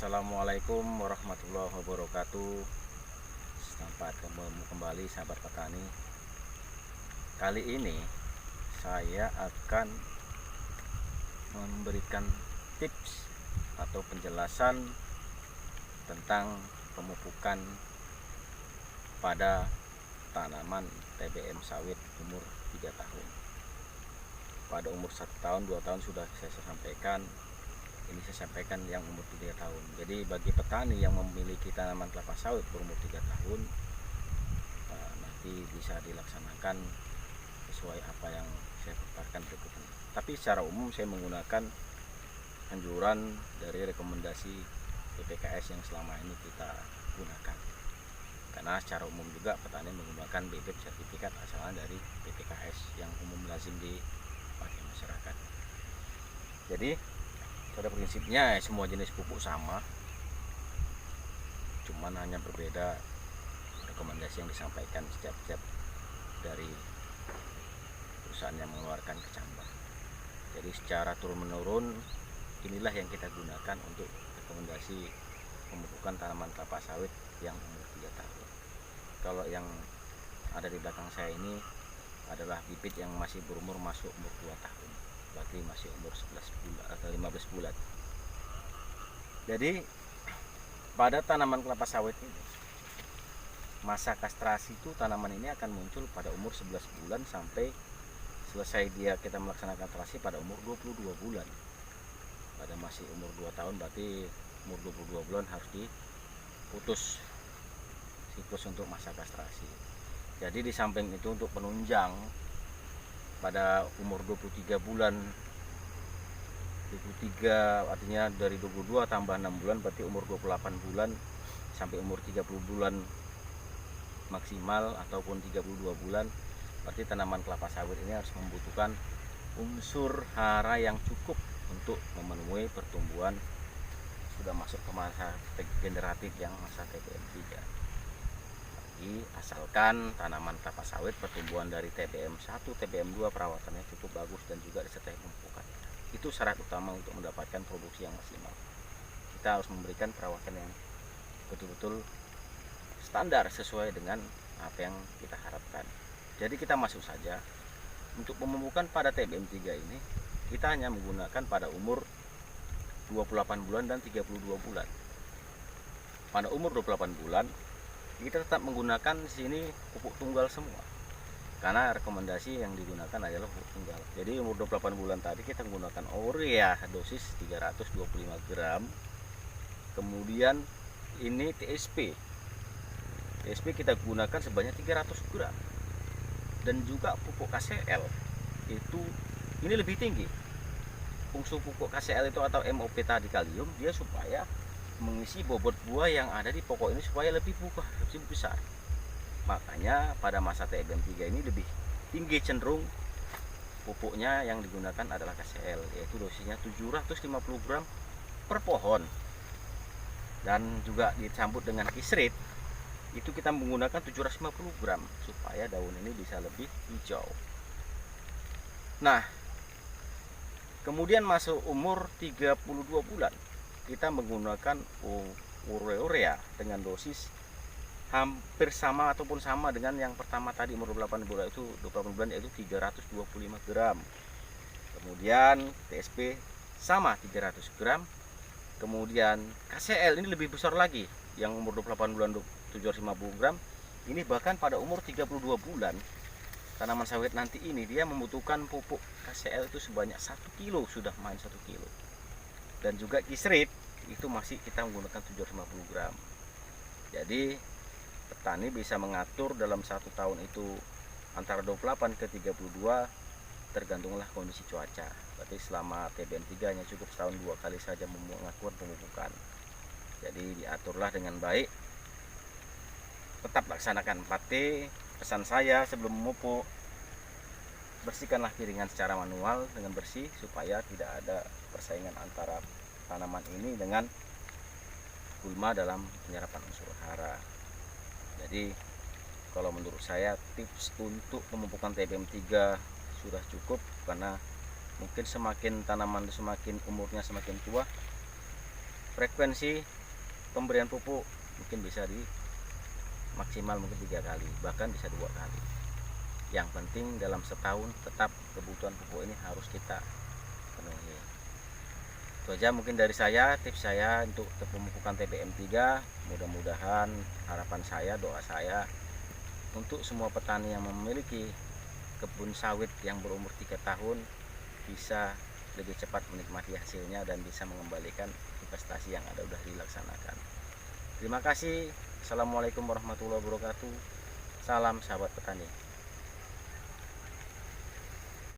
Assalamualaikum warahmatullahi wabarakatuh. Selamat kembali sahabat petani. Kali ini saya akan memberikan tips atau penjelasan tentang pemupukan pada tanaman TBM sawit umur 3 tahun. Pada umur 1 tahun, 2 tahun sudah saya sampaikan. Ini saya sampaikan yang umur 3 tahun. Jadi bagi petani yang memiliki tanaman kelapa sawit berumur 3 tahun, nanti bisa dilaksanakan sesuai apa yang saya paparkan berikut ini. Tapi secara umum saya menggunakan anjuran dari rekomendasi PPKS yang selama ini kita gunakan. Karena secara umum juga petani menggunakan bibit sertifikat asalnya dari PPKS yang umum lazim dipakai masyarakat. Jadi pada prinsipnya semua jenis pupuk sama, cuman hanya berbeda rekomendasi yang disampaikan setiap dari perusahaan yang mengeluarkan kecambah. Jadi secara turun menurun inilah yang kita gunakan untuk rekomendasi pemupukan tanaman kelapa sawit yang umur 3 tahun. Kalau yang ada di belakang saya ini adalah bibit yang masih berumur masuk umur 2 tahun, berarti masih umur 11 bulan atau 15 bulan. Jadi pada tanaman kelapa sawit ini masa kastrasi itu tanaman ini akan muncul pada umur 11 bulan sampai selesai kita melaksanakan kastrasi pada umur 22 bulan. Pada masih umur 2 tahun berarti umur 22 bulan harus diputus siklus untuk masa kastrasi. Jadi di samping itu untuk penunjang pada umur 23 bulan, 23 artinya dari 22 tambah 6 bulan berarti umur 28 bulan sampai umur 30 bulan maksimal ataupun 32 bulan, berarti tanaman kelapa sawit ini harus membutuhkan unsur hara yang cukup untuk memenuhi pertumbuhan sudah masuk ke masa generatif yang masa TBM 3. Asalkan tanaman kelapa sawit pertumbuhan dari TBM 1, TBM 2 perawatannya cukup bagus dan juga disertai pemupukan. Itu syarat utama untuk mendapatkan produksi yang maksimal. Kita harus memberikan perawatan yang betul-betul standar sesuai dengan apa yang kita harapkan. Jadi kita masuk saja. Untuk pemupukan pada TBM 3 ini kita hanya menggunakan pada umur 28 bulan dan 32 bulan. Pada umur 28 bulan kita tetap menggunakan di sini pupuk tunggal semua, karena rekomendasi yang digunakan adalah pupuk tunggal. Jadi umur 28 bulan tadi kita menggunakan urea dosis 325 gram. Kemudian ini TSP kita gunakan sebanyak 300 gram. Dan juga pupuk KCL itu ini lebih tinggi. Fungsi pupuk KCL itu atau MOP tadi kalium, dia supaya mengisi bobot buah yang ada di pokok ini supaya lebih besar. Makanya pada masa TBM 3 ini lebih tinggi cenderung pupuknya yang digunakan adalah KCL, yaitu dosisnya 750 gram per pohon. Dan juga disambut dengan kisrit, itu kita menggunakan 750 gram supaya daun ini bisa lebih hijau. Nah, kemudian masuk umur 32 bulan kita menggunakan urea dengan dosis hampir sama ataupun sama dengan yang pertama tadi umur 28 bulan itu 28 bulan yaitu 325 gram. Kemudian TSP sama 300 gram. Kemudian KCL ini lebih besar lagi, yang umur 28 bulan 750 gram. Ini bahkan pada umur 32 bulan tanaman sawit nanti ini dia membutuhkan pupuk KCL itu sebanyak 1 kilo, sudah main 1 kilo. Dan juga kisrit itu masih kita menggunakan 750 gram. Jadi petani bisa mengatur dalam 1 tahun itu antara 28 ke 32, tergantunglah kondisi cuaca. Berarti selama TBM 3 hanya cukup setahun 2 kali saja melakukan pemupukan. Jadi diaturlah dengan baik. Tetap laksanakan 4T. Pesan saya sebelum memupuk, bersihkanlah piringan secara manual dengan bersih supaya tidak ada persaingan antara tanaman ini dengan gulma dalam penyerapan unsur hara. Jadi kalau menurut saya tips untuk pemupukan TBM 3 sudah cukup, karena mungkin semakin tanaman semakin umurnya semakin tua, frekuensi pemberian pupuk mungkin bisa di maksimal mungkin 3 kali, bahkan bisa 2 kali. Yang penting dalam setahun tetap kebutuhan pupuk ini harus kita penuhi. Itu aja mungkin dari saya, tips saya untuk pemupukan TBM 3. Mudah-mudahan harapan saya, doa saya untuk semua petani yang memiliki kebun sawit yang berumur 3 tahun bisa lebih cepat menikmati hasilnya dan bisa mengembalikan investasi yang ada sudah dilaksanakan. Terima kasih. Assalamualaikum warahmatullahi wabarakatuh. Salam sahabat petani.